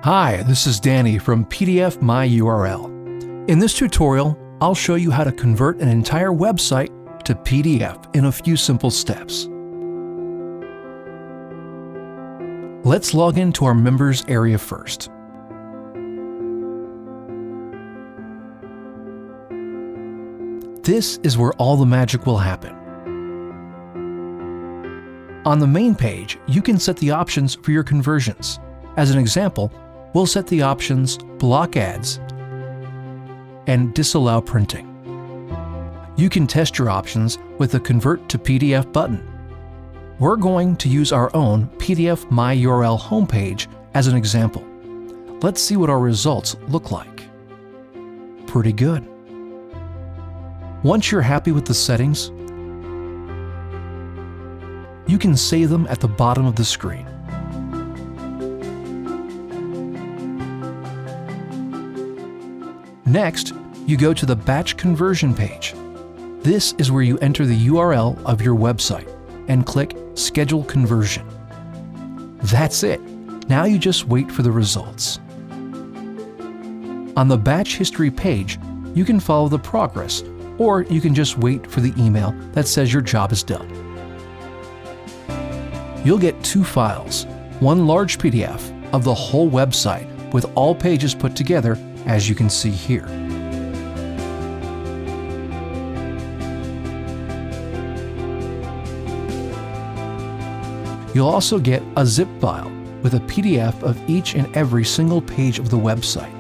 Hi, this is Danny from PDFmyURL. In this tutorial, I'll show you how to convert an entire website to PDF in a few simple steps. Let's log into our members area first. This is where all the magic will happen. On the main page, you can set the options for your conversions. As an example, we'll set the options Block Ads and Disallow Printing. You can test your options with the Convert to PDF button. We're going to use our own PDFmyURL homepage as an example. Let's see what our results look like. Pretty good. Once you're happy with the settings, you can save them at the bottom of the screen. Next, you go to the Batch Conversion page. This is where you enter the URL of your website and click Schedule Conversion. That's it. Now you just wait for the results. On the Batch History page, you can follow the progress, or you can just wait for the email that says your job is done. You'll get two files, one large PDF of the whole website with all pages put together, as you can see here. You'll also get a zip file with a PDF of each and every single page of the website.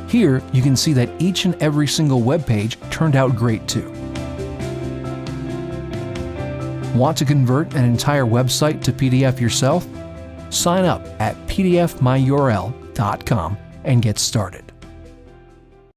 Here, you can see that each and every single web page turned out great too. Want to convert an entire website to PDF yourself? Sign up at pdfmyurl.com and get started.